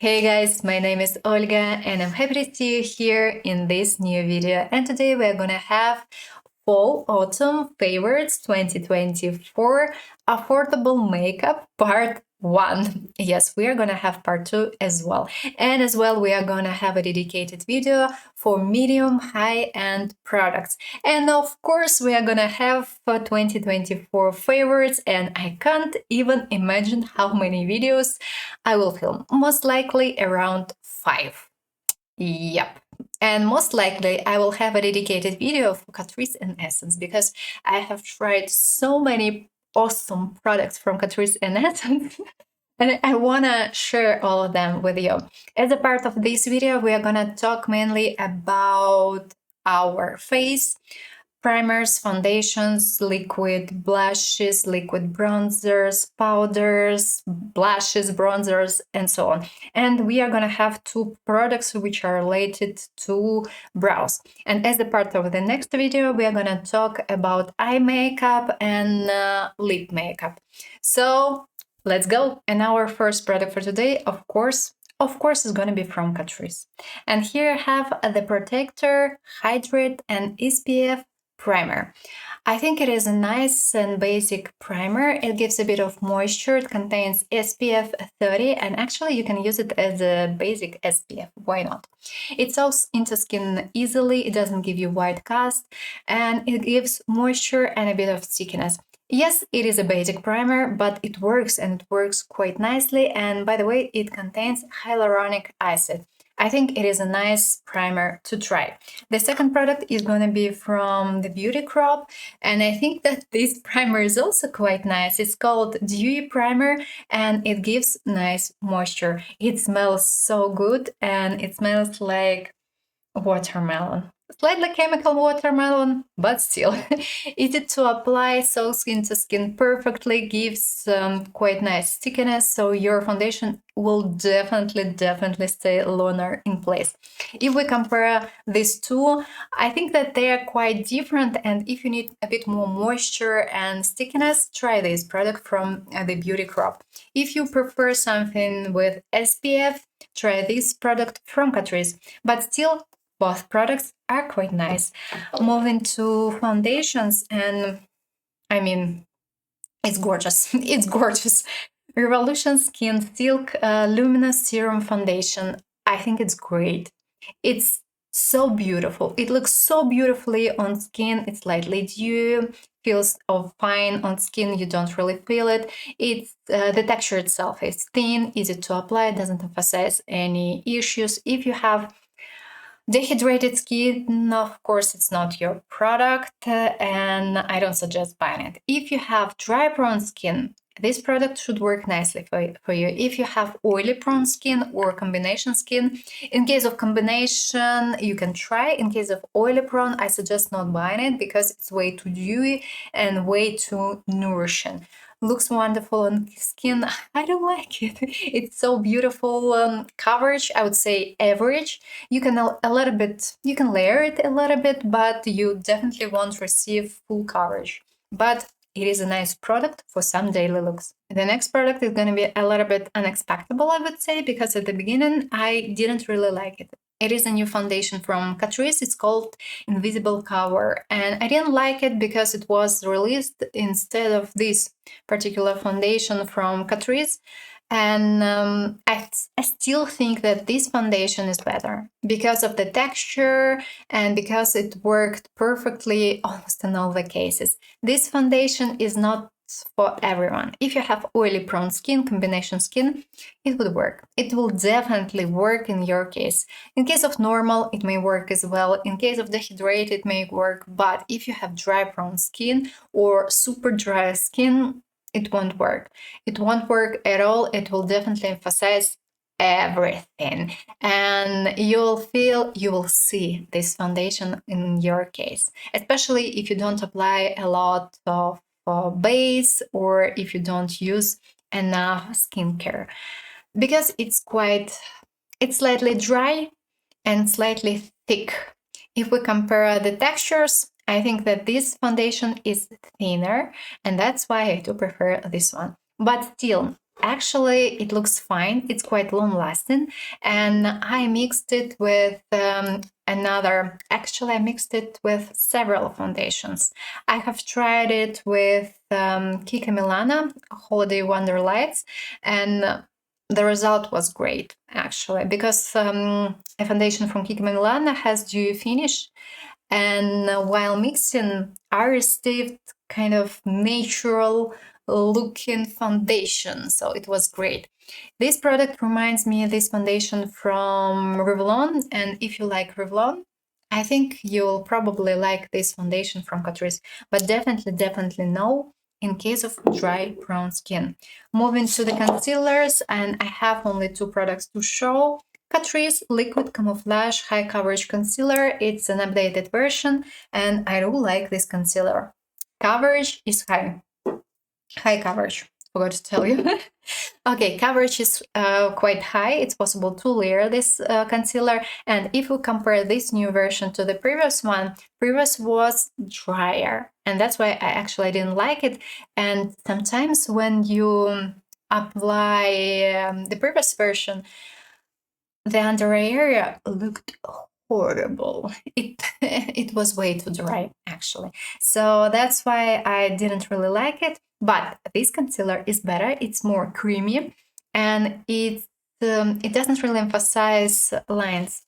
Hey guys, my name is Olga and I'm happy to see you here in this new video. And today we're gonna have Fall Autumn Favorites 2024 Affordable Makeup Part 1. Yes, we are gonna have Part 2 as well. And as well, we are gonna have a dedicated video for medium high-end products. And of course, we are gonna have for 2024 favorites, and I can't even imagine how many videos I will film. Most likely around 5. Yep. And most likely I will have a dedicated video for Catrice and Essence because I have tried so many awesome products from Catrice and Essence and I want to share all of them with you. As a part of this video, we are going to talk mainly about our face, primers, foundations, liquid blushes, liquid bronzers, powders, blushes, bronzers, and so on. And we are going to have 2 products which are related to brows. And as a part of the next video, we are going to talk about eye makeup and lip makeup. So let's go. And our first product for today, of course, is going to be from Catrice. And here I have the Protector, Hydrate, and SPF primer. I think it is a nice and basic primer. It gives a bit of moisture. It contains SPF 30, and actually you can use it as a basic SPF. Why not? It soaks into skin easily. It doesn't give you white cast, and it gives moisture and a bit of stickiness. Yes, it is a basic primer, but it works, and it works quite nicely. And by the way, it contains hyaluronic acid. I think it is a nice primer to try. The second product is going to be from the Beauty Crop, and I think that this primer is also quite nice. It's called Dewy Primer, and it gives nice moisture. It smells so good, and it smells like watermelon. Slightly chemical watermelon, but still easy to apply, so skin to skin perfectly, gives quite nice stickiness, so your foundation will definitely stay longer in place. If we compare these two, I think that they are quite different, and if you need a bit more moisture and stickiness, try this product from the Beauty Crop. If you prefer something with SPF, try this product from Catrice, but still both products are quite nice. Moving to foundations, and I mean, it's gorgeous. It's gorgeous. Revolution Skin Silk Luminous Serum Foundation. I think it's great. It's so beautiful. It looks so beautifully on skin. It's lightly dewy, feels fine on skin. You don't really feel it. It's the texture itself is thin, easy to apply, doesn't emphasize any issues. If you have dehydrated skin, of course, it's not your product, and I don't suggest buying it. If you have dry prone skin, this product should work nicely for you. If you have oily prone skin or combination skin, in case of combination, you can try. In case of oily prone, I suggest not buying it because it's way too dewy and way too nourishing. Looks wonderful on skin. I don't like it. It's so beautiful. Coverage, I would say average. You can you can layer it a little bit, but you definitely won't receive full coverage. But it is a nice product for some daily looks. The next product is going to be a little bit unexpected, I would say, because at the beginning I didn't really like it. It is a new foundation from Catrice. It's called Invisible Cover, and I didn't like it because it was released instead of this particular foundation from Catrice. And I still think that this foundation is better because of the texture and because it worked perfectly almost in all the cases. This foundation is not for everyone. If you have oily prone skin, combination skin, it would work. It will definitely work in your case. In case of normal, it may work as well. In case of dehydrated, it may work. But if you have dry prone skin or super dry skin, it won't work. It won't work at all. It will definitely emphasize everything, and you will see this foundation in your case, especially if you don't apply a lot of base or if you don't use enough skincare, because it's slightly dry and slightly thick. If we compare the textures, I think that this foundation is thinner, and that's why I do prefer this one. But still, Actually, it looks fine. It's quite long lasting. And I mixed it with actually, I mixed it with several foundations. I have tried it with Kika Milana Holiday Wonder Lights, and the result was great, actually, because a foundation from Kika Milana has dewy finish. And while mixing, I received kind of natural looking foundation, so it was great. This product reminds me of this foundation from Revlon, and if you like Revlon, I think you'll probably like this foundation from Catrice, but definitely no in case of dry brown skin. Moving to the concealers, and I have only 2 products to show. Catrice Liquid Camouflage High Coverage Concealer. It's an updated version, and I do like this concealer. Coverage is high. High coverage. Forgot to tell you. Okay, coverage is quite high. It's possible to layer this concealer. And if we compare this new version to the previous one, previous was drier. And that's why I actually didn't like it. And sometimes when you apply the previous version, the under eye area looked horrible. It was way too dry, actually. So that's why I didn't really like it. But this concealer is better. It's more creamy, and it doesn't really emphasize lines.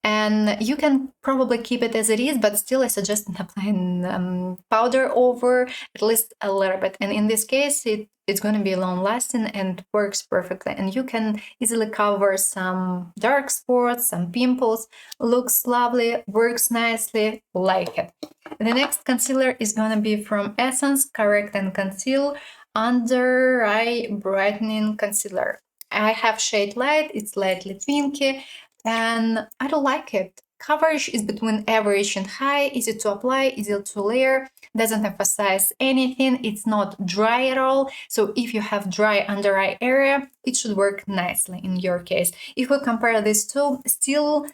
And you can probably keep it as it is, but still I suggest applying powder over at least a little bit. And in this case, it's going to be long lasting and works perfectly. And you can easily cover some dark spots, some pimples. Looks lovely, works nicely, like it. The next concealer is going to be from Essence Correct and Conceal Under Eye Brightening Concealer. I have shade light, it's lightly pinky, and I don't like it. Coverage is between average and high, easy to apply, easy to layer, doesn't emphasize anything, it's not dry at all. So if you have dry under eye area, it should work nicely in your case. If we compare these two, still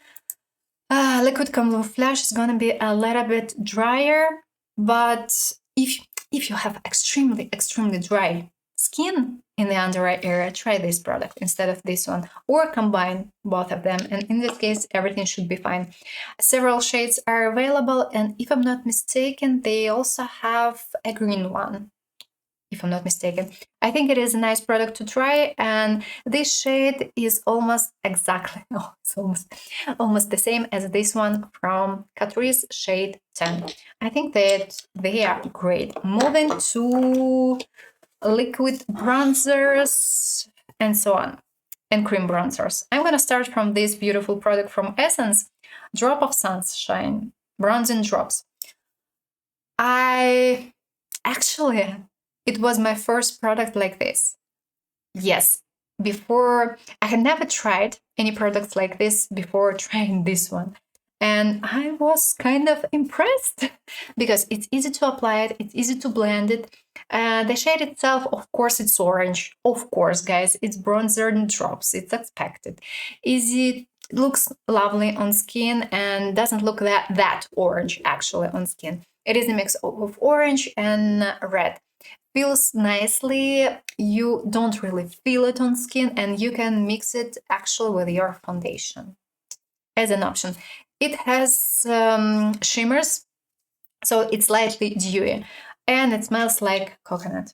Liquid Camouflage is gonna be a little bit drier, but if you have extremely dry skin in the under eye area, try this product instead of this one, or combine both of them, and in this case everything should be fine. Several shades are available, and if I'm not mistaken, they also have a green one, if I'm not mistaken. I think it is a nice product to try, and this shade is almost exactly, no, it's almost the same as this one from Catrice, shade 10. I think that they are great. Moving to liquid bronzers and so on, and cream bronzers. I'm gonna start from this beautiful product from Essence, Drop of Sunshine Bronzing Drops. It was my first product like this. Yes, before I had never tried any products like this before trying this one. And I was kind of impressed because it's easy to apply it, it's easy to blend it. The shade itself, of course, it's orange. Of course, guys, it's bronzer and drops. It's expected. Easy, looks lovely on skin and doesn't look that orange actually on skin. It is a mix of orange and red. Feels nicely. You don't really feel it on skin, and you can mix it actually with your foundation as an option. It has shimmers, so it's slightly dewy, and it smells like coconut.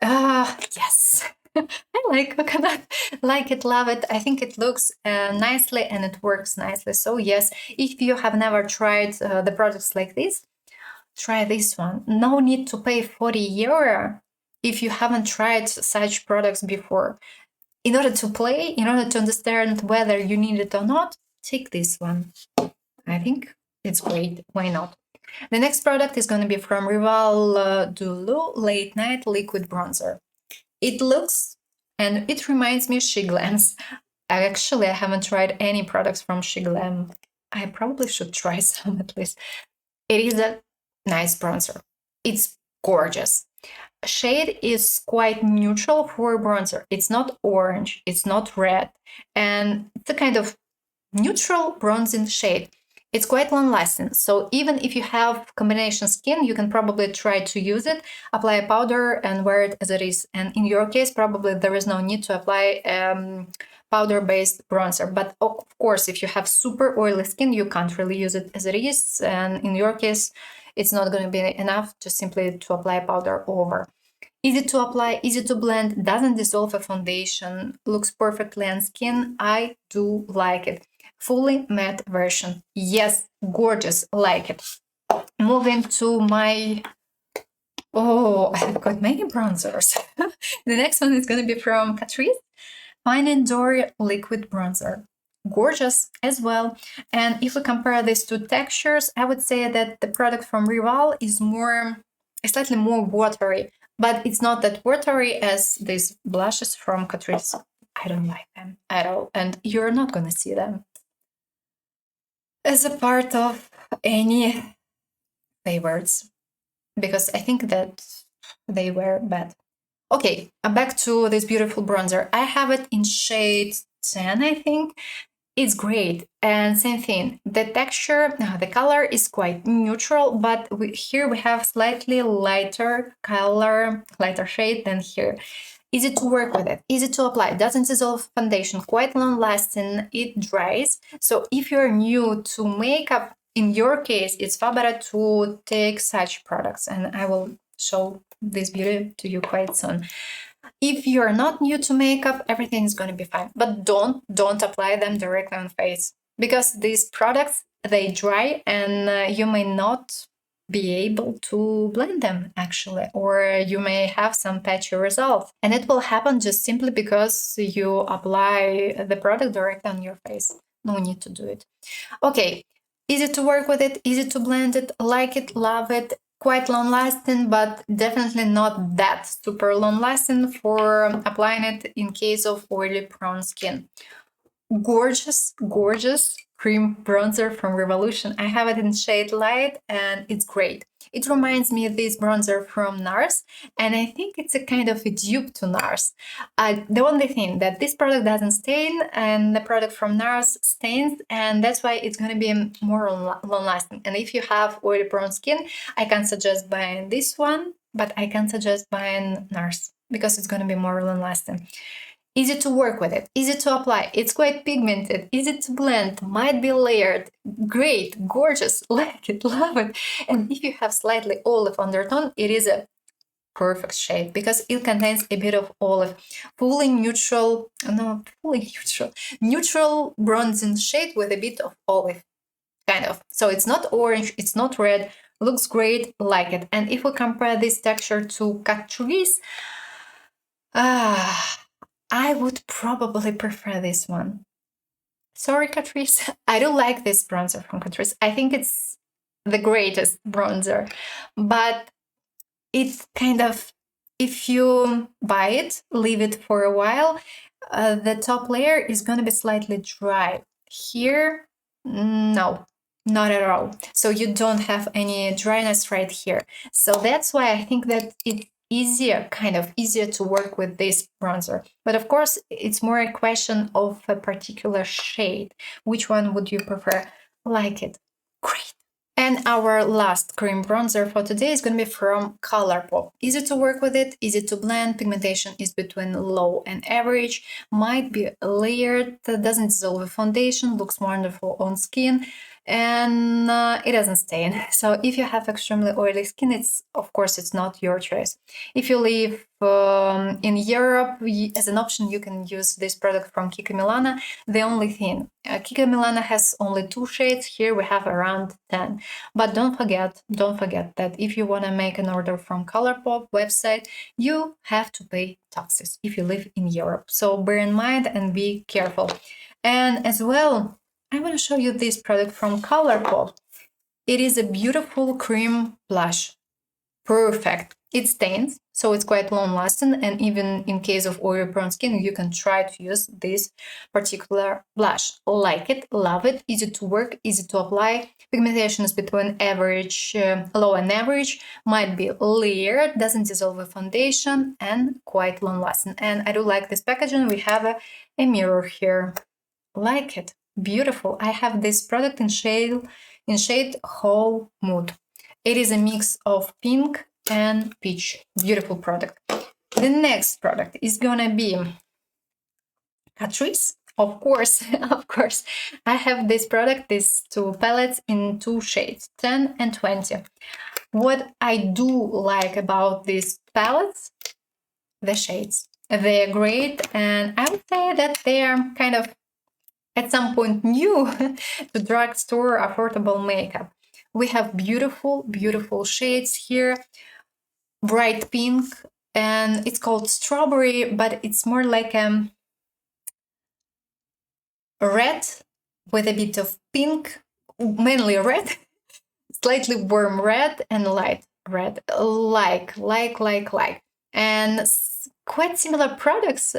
Yes. I like coconut. Like it, love it. I think it looks nicely and it works nicely. So yes, if you have never tried the products like this, try this one. No need to pay 40 euro if you haven't tried such products before. In order to play, in order to understand whether you need it or not, take this one. I think it's great. Why not? The next product is going to be from Rival Dulu Late Night Liquid Bronzer. It looks and it reminds me She Glams. Actually, I haven't tried any products from She Glam. I probably should try some at least. It is a nice bronzer. It's gorgeous. Shade is quite neutral for bronzer. It's not orange, it's not red, and it's a kind of neutral bronzing shade. It's quite long lasting. So even if you have combination skin, you can probably try to use it, apply a powder and wear it as it is. And in your case, probably there is no need to apply powder-based bronzer. But of course, if you have super oily skin, you can't really use it as it is. And in your case, it's not going to be enough just simply to apply powder over. Easy to apply, easy to blend, doesn't dissolve a foundation, looks perfectly on skin. I do like it. Fully matte version. Yes, gorgeous, like it. Moving to my... Oh, I've got many bronzers. The next one is going to be from Catrice. Fine and Dory Liquid Bronzer. Gorgeous as well. And if we compare these two textures, I would say that the product from Rival is slightly more watery, but it's not that watery as these blushes from Catrice. I don't like them at all, and you're not going to see them as a part of any favorites, because I think that they were bad. Okay, back to this beautiful bronzer. I have it in shade 10, I think. It's great. And same thing, the texture, the color is quite neutral, but here we have slightly lighter color, lighter shade than here. Easy to work with it, easy to apply, doesn't dissolve foundation, quite long lasting, it dries. So if you're new to makeup, in your case, it's far better to take such products, and I will show this beauty to you quite soon. If you're not new to makeup, everything is going to be fine, but don't apply them directly on face, because these products, they dry and you may not be able to blend them actually, or you may have some patchy results, and it will happen just simply because you apply the product directly on your face. No need to do it. Okay, easy to work with it, easy to blend it, like it, love it. Quite long lasting, but definitely not that super long lasting for applying it in case of oily prone skin. Gorgeous, gorgeous cream bronzer from Revolution. I have it in shade light and it's great. It reminds me of this bronzer from NARS, and I think it's a kind of a dupe to NARS. The only thing that this product doesn't stain, and the product from NARS stains, and that's why it's going to be more long-lasting. And if you have oily prone skin, I can suggest buying this one, but I can suggest buying NARS because it's going to be more long-lasting. Easy to work with it, easy to apply, it's quite pigmented, easy to blend, might be layered, great, gorgeous, like it, love it. And if you have slightly olive undertone, it is a perfect shade because it contains a bit of olive. Neutral bronzing shade with a bit of olive, kind of. So it's not orange, it's not red, looks great, like it. And if we compare this texture to Catrice, I would probably prefer this one. Sorry, Catrice. I do like this bronzer from Catrice. I think it's the greatest bronzer. But it's kind of, if you buy it, leave it for a while, the top layer is going to be slightly dry. Here, no, not at all. So you don't have any dryness right here. So that's why I think that it's easier to work with this bronzer. But of course, it's more a question of a particular shade. Which one would you prefer? Like it. Great. And our last cream bronzer for today is going to be from Colourpop. Easy to work with it, easy to blend, pigmentation is between low and average, might be layered, doesn't dissolve a foundation, looks wonderful on skin, and it doesn't stain. So if you have extremely oily skin, it's not your choice. If you live in Europe, as an option, you can use this product from Kiko Milano. The only thing, Kiko Milano has only 2 shades. Here we have around 10. But don't forget that if you want to make an order from Colourpop website, you have to pay taxes if you live in Europe. So bear in mind and be careful. And as well, I want to show you this product from Colourpop. It is a beautiful cream blush. Perfect. It stains, so it's quite long lasting, and even in case of oily prone skin, you can try to use this particular blush. Like it, love it, easy to work, easy to apply. Pigmentation is between average, low and average, might be layered, doesn't dissolve a foundation, and quite long lasting. And I do like this packaging. We have a mirror here. Like it. beautiful. I have this product in shade Whole Mood. It is a mix of pink and peach. Beautiful product. The next product is gonna be catrice. Of course, of course. I have this product, these two palettes in two shades, 10 and 20. What I do like about these palettes, the shades. They're great, and I would say that they are kind of at some point new to drugstore affordable makeup. We have beautiful, beautiful shades here. Bright pink, and it's called strawberry, but it's more like a red with a bit of pink, mainly red, slightly warm red and light red, like. And quite similar products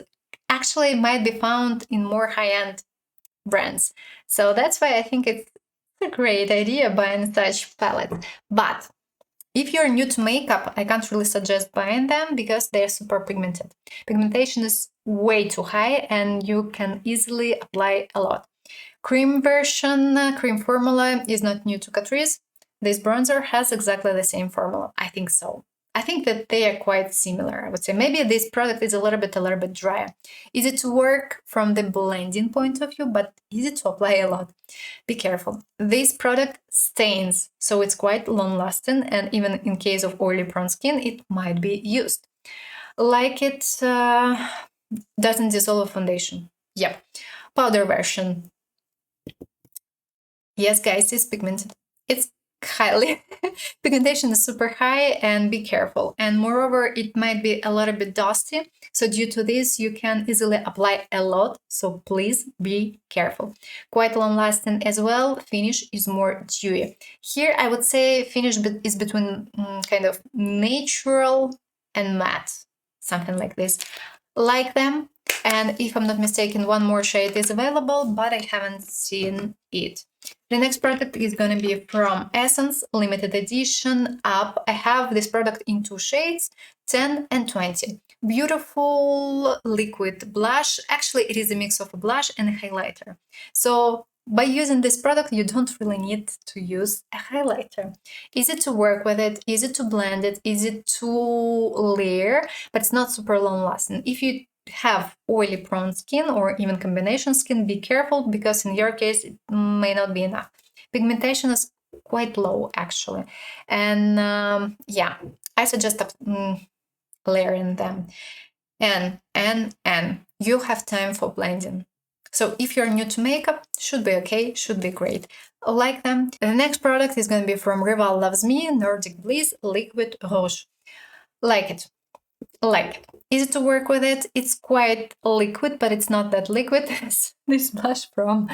actually might be found in more high-end brands. So that's why I think it's a great idea buying such palette. But if you're new to makeup, I can't really suggest buying them because they're super pigmented. Pigmentation is way too high and you can easily apply a lot. Cream version, cream formula is not new to Catrice. This bronzer has exactly the same formula. I think so. I think that they are quite similar, I would say. Maybe this product is a little bit drier. Easy to work from the blending point of view, but easy to apply a lot. Be careful. This product stains, so it's quite long-lasting, and even in case of oily prone skin, it might be used. Like it doesn't dissolve foundation. Yep. Powder version. Yes, guys, it's pigmented. It's highly pigmentation is super high, and be careful. And moreover, it might be a little bit dusty, so due to this you can easily apply a lot, so please be careful. Quite long lasting as well. Finish is more dewy. Here I would say finish is between kind of natural and matte, something like this. Like them, and if I'm not mistaken, one more shade is available, but I haven't seen it. The next product is going to be from Essence, limited edition up. I have this product in two shades, 10 and 20. Beautiful liquid blush. Actually, it is a mix of a blush and a highlighter. So by using this product, you don't really need to use a highlighter. Easy to work with it, easy to blend it, easy to layer, but it's not super long lasting. If you have oily prone skin or even combination skin, be careful, because in your case it may not be enough. Pigmentation is quite low actually, and yeah, I suggest layering them, and you have time for blending. So if you're new to makeup, should be okay, should be great. Like them. The next product is going to be from Rival Loves Me, Nordic Bliss Liquid Rouge. Like it. Like it. Easy to work with it. It's quite liquid, but it's not that liquid as this blush from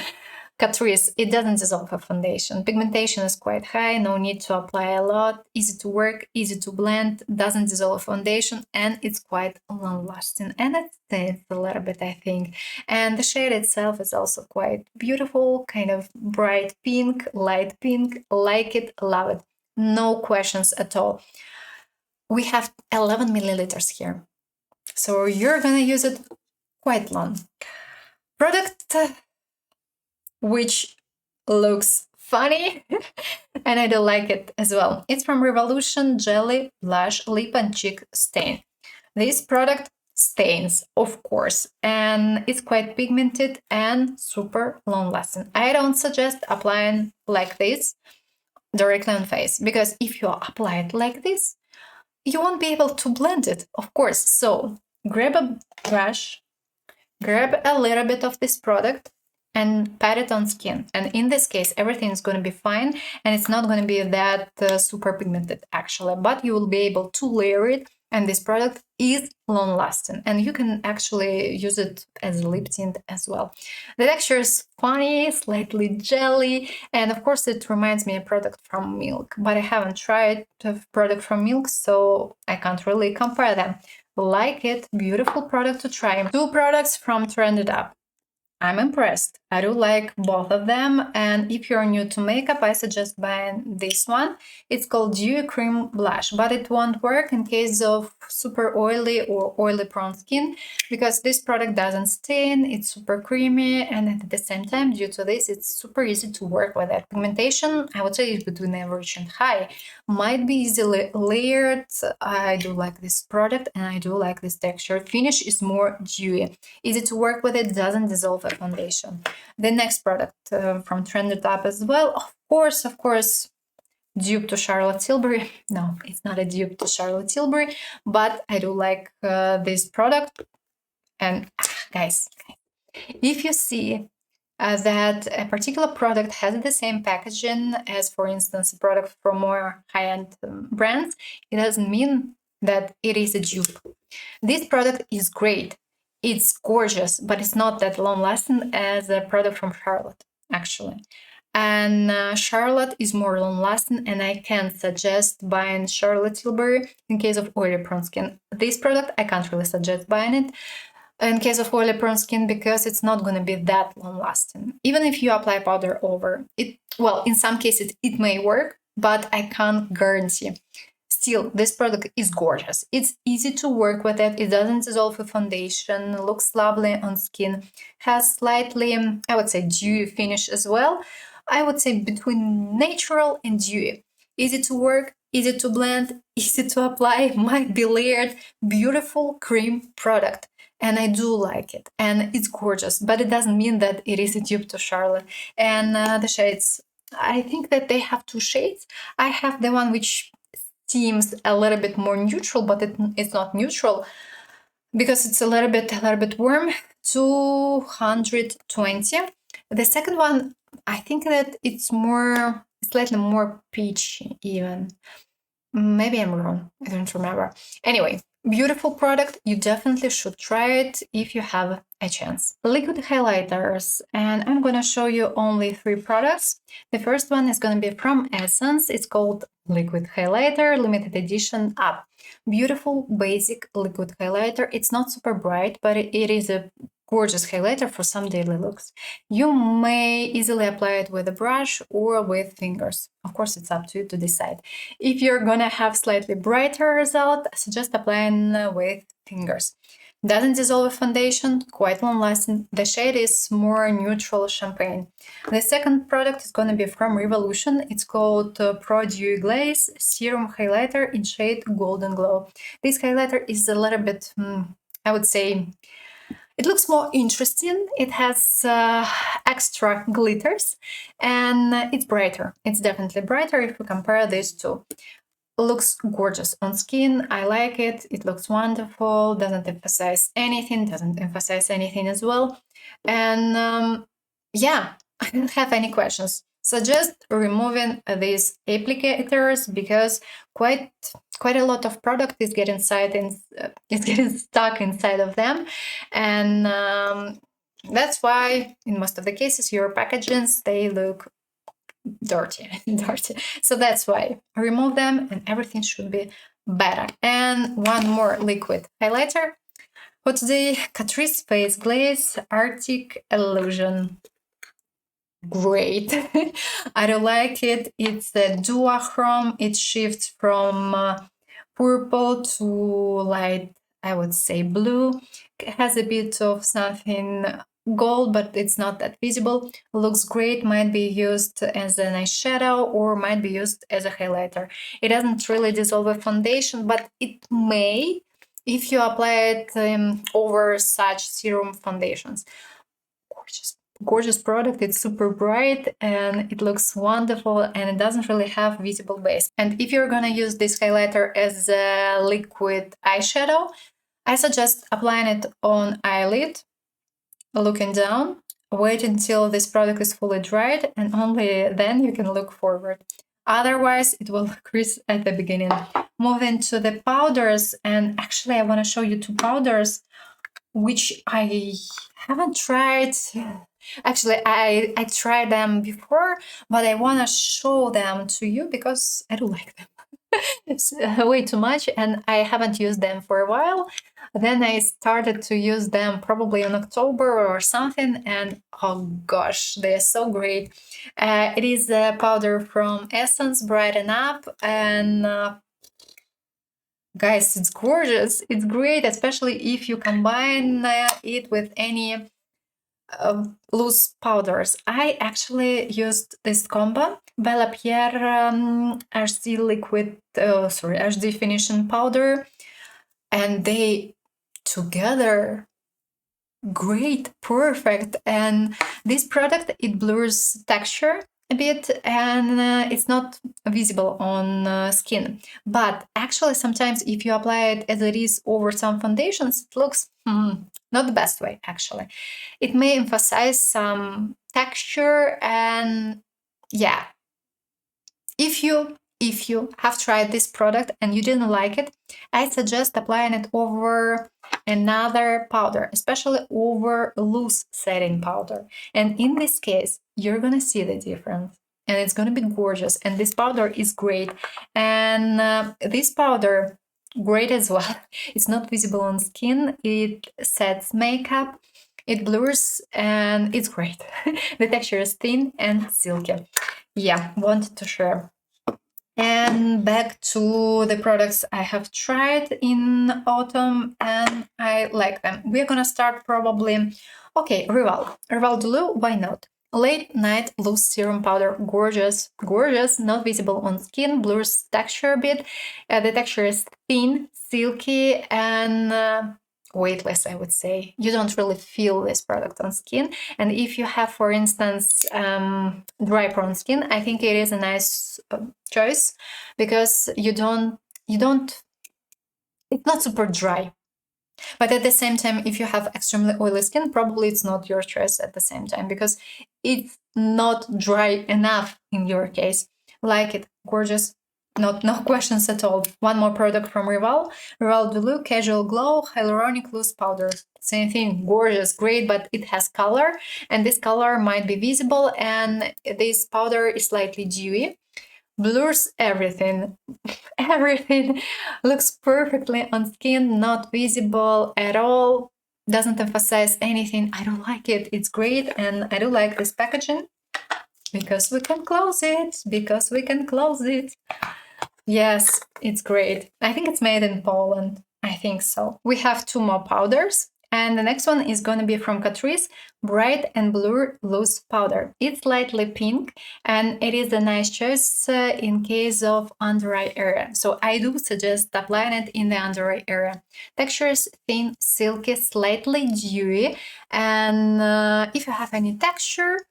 Catrice. It doesn't dissolve a foundation. Pigmentation is quite high, no need to apply a lot. Easy to work, easy to blend, doesn't dissolve foundation, and it's quite long lasting. And it stains a little bit, I think. And the shade itself is also quite beautiful, kind of bright pink, light pink. Like it, love it. No questions at all. We have 11 milliliters here, so you're gonna use it quite long. Product which looks funny and I don't like it as well. It's from Revolution Jelly Blush Lip and Cheek Stain. This product stains, of course, and it's quite pigmented and super long lasting. I don't suggest applying like this directly on face, because if you apply it like this, you won't be able to blend it, of course. So grab a brush, grab a little bit of this product and pat it on skin. And in this case, everything is going to be fine, and it's not going to be that super pigmented actually, but you will be able to layer it. And this product is long lasting, and you can actually use it as a lip tint as well. The texture is funny, slightly jelly, and of course it reminds me of a product from Milk, but I haven't tried the product from Milk, so I can't really compare them. Like it, beautiful product to try. Two products from Trended Up. I'm impressed. I do like both of them, and if you're new to makeup, I suggest buying this one. It's called Dewy Cream Blush, but it won't work in case of super oily or oily prone skin because this product doesn't stain, it's super creamy, and at the same time, due to this, it's super easy to work with it. Pigmentation, I would say, is between average and high. Might be easily layered. I do like this product, and I do like this texture. Finish is more dewy. Easy to work with, it doesn't dissolve a foundation. The next product from Trended Up as well, of course, dupe to Charlotte Tilbury. No, it's not a dupe to Charlotte Tilbury, but I do like this product. And guys, if you see that a particular product has the same packaging as, for instance, a product from more high-end brands, it doesn't mean that it is a dupe. This product is great. It's gorgeous, but it's not that long-lasting as a product from Charlotte, actually. And Charlotte is more long-lasting, and I can suggest buying Charlotte Tilbury in case of oily prone skin. This product, I can't really suggest buying it in case of oily prone skin because it's not going to be that long-lasting. Even if you apply powder over it, well, in some cases it may work, but I can't guarantee. Still, this product is gorgeous. It's easy to work with it. It doesn't dissolve a foundation, looks lovely on skin, has slightly, I would say, dewy finish as well. I would say between natural and dewy. Easy to work, easy to blend, easy to apply, might be layered, beautiful cream product. And I do like it, and it's gorgeous, but it doesn't mean that it is a dupe to Charlotte. And the shades, I think that they have two shades. I have the one which seems a little bit more neutral, but it's not neutral because it's a little bit warm, 220. The second one, I think that it's slightly more peachy even. Maybe I'm wrong, I don't remember. Anyway, beautiful product. You definitely should try it if you have a chance. Liquid highlighters, and I'm gonna show you only 3 products. The first one is gonna be from Essence. It's called Liquid Highlighter Limited Edition Up. Beautiful basic liquid highlighter. It's not super bright, but it is a gorgeous highlighter for some daily looks. You may easily apply it with a brush or with fingers. Of course, it's up to you to decide. If you're gonna have slightly brighter result, suggest applying with fingers. Doesn't dissolve a foundation, quite long lasting. The shade is more neutral champagne. The second product is gonna be from Revolution. It's called Pro Dewy Glaze Serum Highlighter in shade Golden Glow. This highlighter is a little bit, I would say, it looks more interesting. It has extra glitters, and it's brighter. It's definitely brighter if we compare these two. Looks gorgeous on skin. I like it. It looks wonderful. Doesn't emphasize anything as well. And yeah, I don't have any questions. Suggest removing these applicators because quite a lot of product is getting stuck inside of them, and that's why in most of the cases your packagings, they look dirty. So that's why remove them and everything should be better. And one more liquid highlighter for today, Catrice Face Glaze Arctic Illusion. Great. I don't like it. It's a duochrome. It shifts from purple to light, I would say blue. It has a bit of something gold, but it's not that visible. Looks great. Might be used as an eyeshadow or might be used as a highlighter. It doesn't really dissolve a foundation, but it may if you apply it over such serum foundations. Gorgeous product. It's super bright and it looks wonderful, and it doesn't really have visible base. And if you're gonna use this highlighter as a liquid eyeshadow, I suggest applying it on eyelid, looking down, wait until this product is fully dried, and only then you can look forward. Otherwise, it will crease at the beginning. Moving to the powders, and actually I want to show you 2 powders which I haven't tried. Actually, I tried them before, but I want to show them to you because I do like them. It's way too much, and I haven't used them for a while. Then I started to use them probably in October or something, and oh gosh, they're so great. It is a powder from Essence, Brighten Up, and guys, it's gorgeous. It's great, especially if you combine it with any loose powders. I actually used this combo, Bellapierre HD liquid, HD definition powder, and they together great, perfect. And this product, it blurs texture a bit, and it's not visible on skin. But actually, sometimes if you apply it as it is over some foundations, it looks not the best way, actually. It may emphasize some texture, and yeah, if you have tried this product and you didn't like it, I suggest applying it over another powder, especially over loose setting powder. And in this case, you're gonna see the difference, and it's gonna be gorgeous. And this powder is great, and this powder great as well. It's not visible on skin. It sets makeup. It blurs, and it's great. The texture is thin and silky. Yeah, wanted to share. And back to the products I have tried in autumn, and I like them. We're gonna start probably, okay, Rival Dulu, why not? Late Night Loose Serum Powder, gorgeous, gorgeous, not visible on skin, blurs texture a bit. The texture is thin, silky, and weightless, I would say. You don't really feel this product on skin. And if you have, for instance, dry prone skin, I think it is a nice choice, because you don't, it's not super dry. But at the same time, if you have extremely oily skin, probably it's not your choice at the same time, because it's not dry enough in your case. Like it, gorgeous, no questions at all. One more product from Rival Dulu Casual Glow Hyaluronic Loose Powder. Same thing, gorgeous, great, but it has color, and this color might be visible, and this powder is slightly dewy. Blurs everything. Everything looks perfectly on skin, not visible at all, doesn't emphasize anything. I don't like it. It's great, and I do like this packaging, because we can close it, Yes, it's great. I think it's made in Poland. I think so. We have two more powders, and the next one is going to be from Catrice, Bright and Blur Loose Powder. It's lightly pink, and it is a nice choice in case of under eye area. So I do suggest applying it in the under eye area. Texture is thin, silky, slightly dewy, and if you have any texture,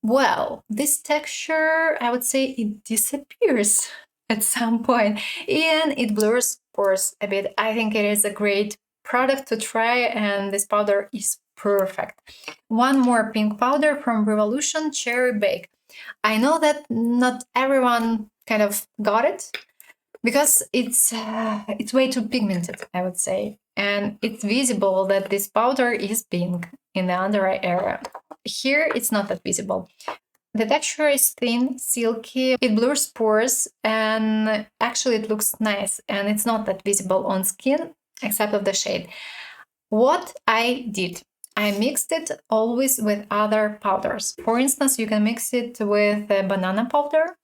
well, this texture, I would say it disappears at some point, and it blurs pores a bit. I think it is a great product to try, and this powder is perfect. One more pink powder from Revolution, Cherry Bake. I know that not everyone kind of got it, because it's way too pigmented, I would say, and it's visible that this powder is pink in the under eye area. Here it's not that visible. The texture is thin, silky, it blurs pores, and actually it looks nice, and it's not that visible on skin except of the shade. What I did, I mixed it always with other powders. For instance, you can mix it with a banana powder,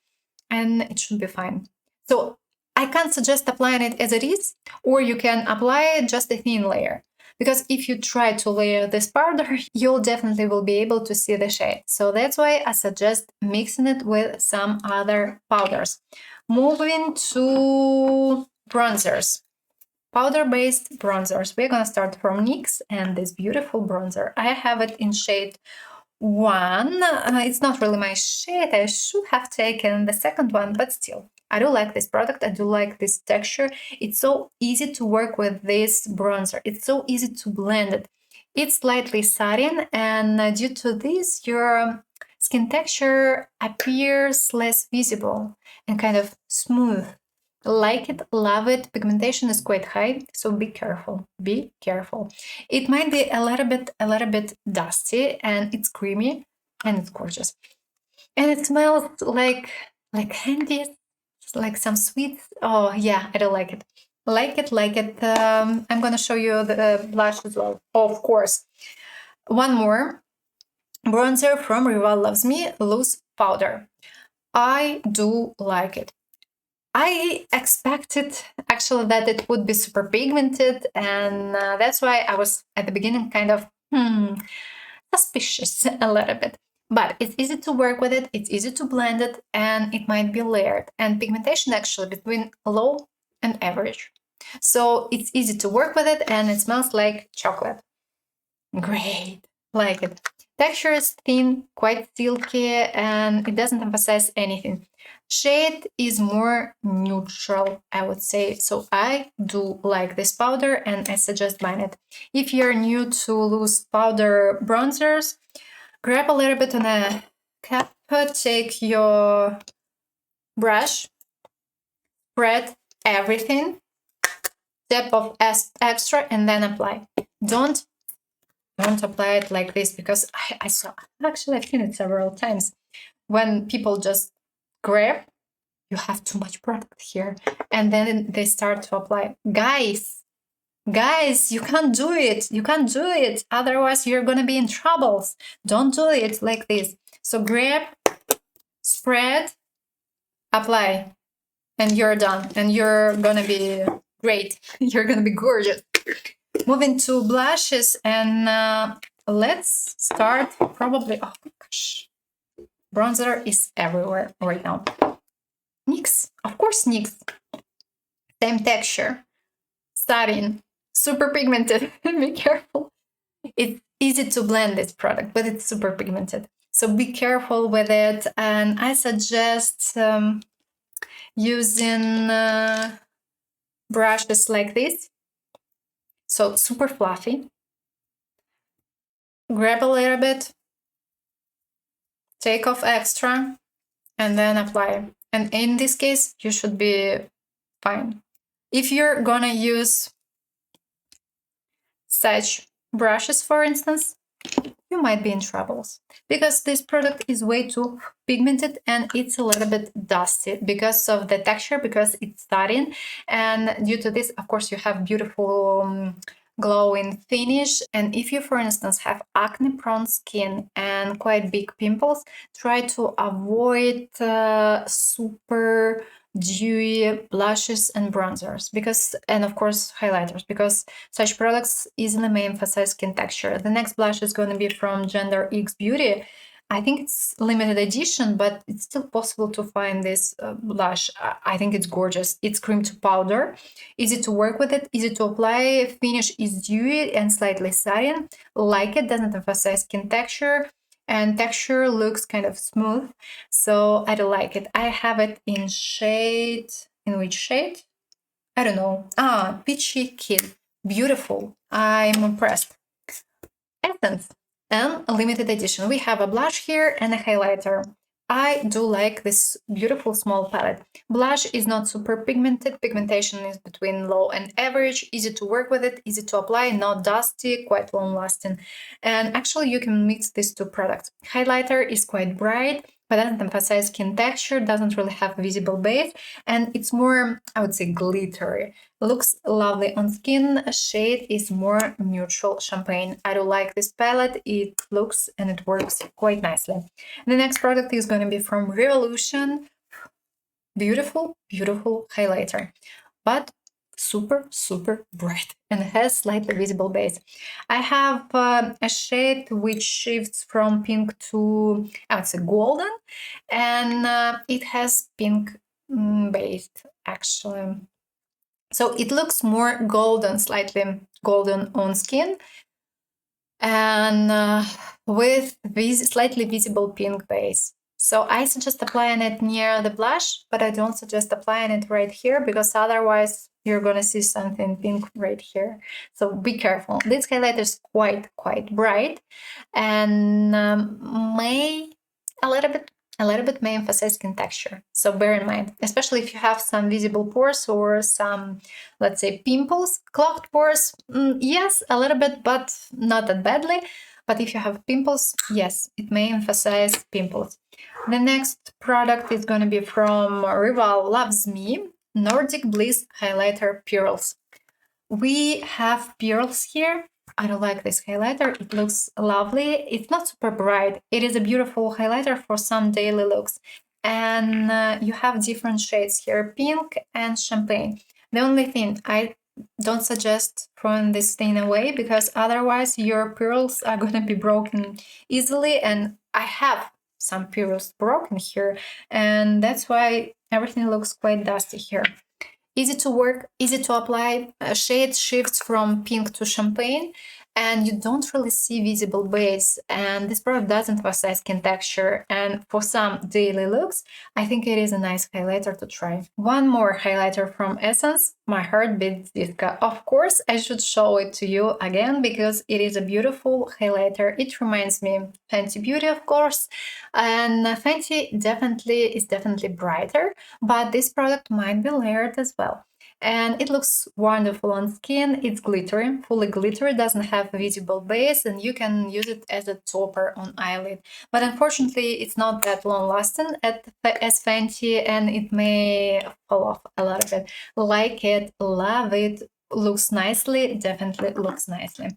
and it should be fine. So I can't suggest applying it as it is, or you can apply just a thin layer. Because if you try to layer this powder, you'll definitely will be able to see the shade. So that's why I suggest mixing it with some other powders. Moving to bronzers. Powder-based bronzers. We're gonna start from NYX and this beautiful bronzer. I have it in shade 1. It's not really my shade. I should have taken the second one, but still. I do like this product. I do like this texture. It's so easy to work with this bronzer. It's so easy to blend it. It's slightly satin, and due to this, your skin texture appears less visible and kind of smooth. Like it, love it. Pigmentation is quite high, so be careful. Be careful. It might be a little bit dusty, and it's creamy, and it's gorgeous. And it smells like candy. like some sweet. Oh yeah, I don't like it. Like it. I'm gonna show you the blush as well. Of course. One more bronzer from Rival Loves Me loose powder. I do like it. I expected actually that it would be super pigmented, and that's why I was at the beginning kind of suspicious a little bit. But it's easy to work with it, it's easy to blend it, and it might be layered. And pigmentation actually between low and average. So it's easy to work with it, and it smells like chocolate. Great, like it. Texture is thin, quite silky, and it doesn't emphasize anything. Shade is more neutral, I would say. So I do like this powder, and I suggest buying it. If you're new to loose powder bronzers, grab a little bit on a cup, take your brush, spread everything, dip of extra, and then apply. Don't apply it like this, because I saw, actually I've seen it several times, when people just grab, you have too much product here, and then they start to apply. Guys, you can't do it, otherwise you're gonna be in troubles. Don't do it like this. So grab, spread, apply, and you're done, and you're gonna be great. You're gonna be gorgeous. Moving to blushes, and let's start probably, oh my gosh, bronzer is everywhere right now. NYX, of course, NYX. Same texture, satin, super pigmented. Be careful. It's easy to blend this product, but it's super pigmented. So be careful with it. And I suggest using brushes like this. So super fluffy. Grab a little bit, take off extra, and then apply. And in this case, you should be fine. If you're gonna use such brushes, for instance, you might be in troubles, because this product is way too pigmented and it's a little bit dusty because of the texture, because it's satin, and due to this, of course, you have beautiful glowing finish. And if you, for instance, have acne prone skin and quite big pimples, try to avoid super dewy blushes and bronzers, because, and of course highlighters, because such products easily may emphasize skin texture. The next blush is going to be from Gender X Beauty. I think it's limited edition, but it's still possible to find this blush. I think it's gorgeous. It's cream to powder, easy to work with it, easy to apply. Finish is dewy and slightly satin. Like it, doesn't emphasize skin texture, and texture looks kind of smooth. So I don't like it. I have it in shade, in which shade? I don't know. Peachy Kid. Beautiful. I'm impressed. Essence and a limited edition. We have a blush here and a highlighter. I do like this beautiful small palette. Blush is not super pigmented. Pigmentation is between low and average. Easy to work with it, easy to apply, not dusty, quite long lasting. And actually you can mix these two products. Highlighter is quite bright, but doesn't emphasize skin texture, doesn't really have visible base, and it's more, I would say, glittery. Looks lovely on skin. Shade is more neutral champagne. I do like this palette. It looks and it works quite nicely. The next product is going to be from Revolution. Beautiful, beautiful highlighter, but super, super bright and has slightly visible base. I have a shade which shifts from pink to, I would say, golden, and it has pink base, actually. So it looks more golden, slightly golden on skin, and with slightly visible pink base. So I suggest applying it near the blush, but I don't suggest applying it right here, because otherwise you're gonna see something pink right here. So be careful. This highlighter is quite bright, and may a little bit may emphasize skin texture. So bear in mind, especially if you have some visible pores or some, let's say, pimples, clogged pores. Yes, a little bit, but not that badly. but if you have pimples, yes, it may emphasize pimples. The next product is going to be from Rival Loves Me, Nordic Bliss Highlighter Pearls. We have pearls here. I don't like this highlighter. It looks lovely. It's not super bright. It is a beautiful highlighter for some daily looks. And you have different shades here, pink and champagne. The only thing, I don't suggest throwing this thing away because otherwise your pearls are going to be broken easily. And I have some pearls broken here. And that's why everything looks quite dusty here. Easy to work, easy to apply, shade shifts from pink to champagne, and you don't really see visible base. And this product doesn't emphasize skin texture, and for some daily looks, I think it is a nice highlighter to try. One more highlighter from Essence, My Heart Beats Disco. Of course, I should show it to you again because it is a beautiful highlighter. It reminds me of Fenty Beauty, of course, and Fenty is definitely brighter, but this product might be layered as well. And it looks wonderful on skin. It's glittery, fully glittery, doesn't have a visible base, and you can use it as a topper on eyelid. But unfortunately, it's not that long-lasting as Fenty, and it may fall off a little bit. Like it, love it, looks nicely, definitely looks nicely.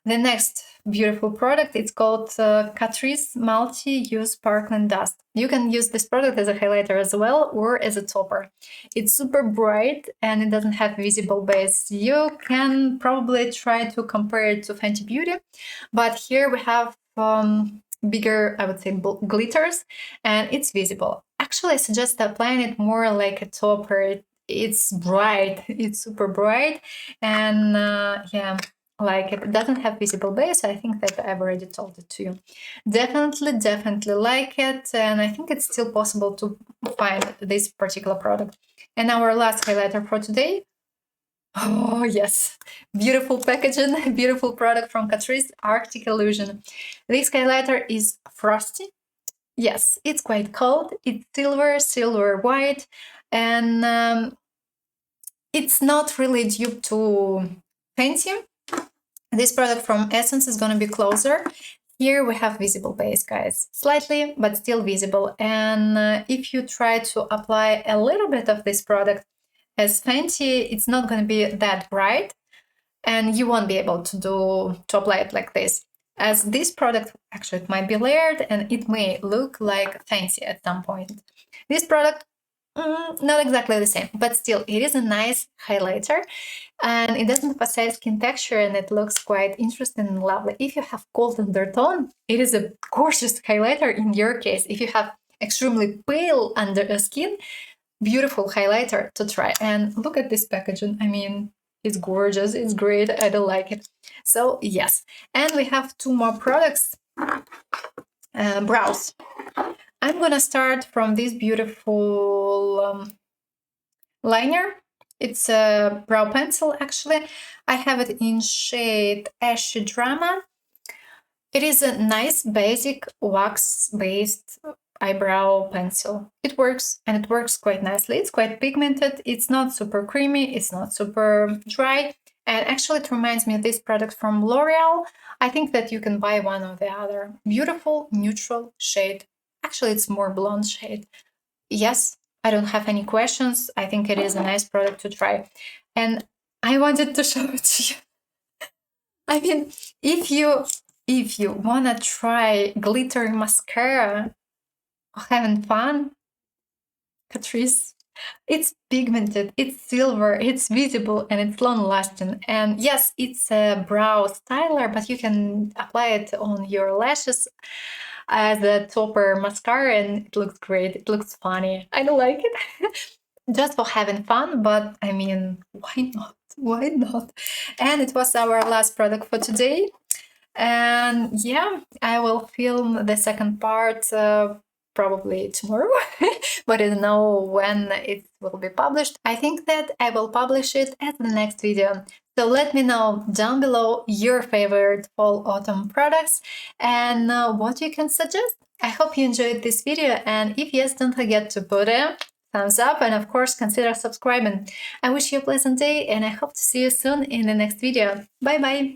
The next beautiful product, it's called Catrice Multi-Use Sparkling Dust. You can use this product as a highlighter as well or as a topper. It's super bright and it doesn't have visible base. You can probably try to compare it to Fenty Beauty, but here we have bigger, I would say, glitters, and it's visible. Actually, I suggest applying it more like a topper. It's bright, it's super bright, and yeah, like it doesn't have visible base. I think that I've already told it to you. Definitely like it, and I think it's still possible to find this particular product. And our last highlighter for today. Oh yes, beautiful packaging, beautiful product from Catrice, Arctic Illusion. This highlighter is frosty. Yes, it's quite cold. It's silver white, and it's not really dupe to Fenty. This product from Essence is going to be closer. Here we have visible base, guys. Slightly, but still visible. And if you try to apply a little bit of this product as Fenty, it's not going to be that bright. And you won't be able to apply it like this. As this product, actually, it might be layered and it may look like Fenty at some point. This product, not exactly the same, but still, it is a nice highlighter. And it doesn't emphasize skin texture and it looks quite interesting and lovely. If you have cold undertone, it is a gorgeous highlighter in your case. If you have extremely pale under skin, beautiful highlighter to try. And look at this packaging. I mean, it's gorgeous, it's great, I don't like it. So yes, and we have two more products. Brows. I'm gonna start from this beautiful liner. It's a brow pencil, actually. I have it in shade Ashy Drama. It is a nice basic wax-based eyebrow pencil. It works, and it works quite nicely. It's quite pigmented. It's not super creamy. It's not super dry. And actually, it reminds me of this product from L'Oreal. I think that you can buy one or the other. Beautiful, neutral shade. Actually, it's more blonde shade. Yes, I don't have any questions. I think it is a nice product to try. And I wanted to show it to you. I mean, if you wanna try glitter mascara, having fun, Catrice, it's pigmented, it's silver, it's visible, and it's long-lasting. And yes, it's a brow styler, but you can apply it on your lashes as a topper mascara, and it looks great. It looks funny. I don't like it. Just for having fun, but I mean, why not? Why not? And it was our last product for today. And yeah, I will film the second part probably tomorrow, but I don't know when it will be published. I think that I will publish it as the next video. So let me know down below your favorite fall-autumn products and what you can suggest. I hope you enjoyed this video, and if yes, don't forget to put a thumbs up and of course consider subscribing. I wish you a pleasant day and I hope to see you soon in the next video. Bye bye!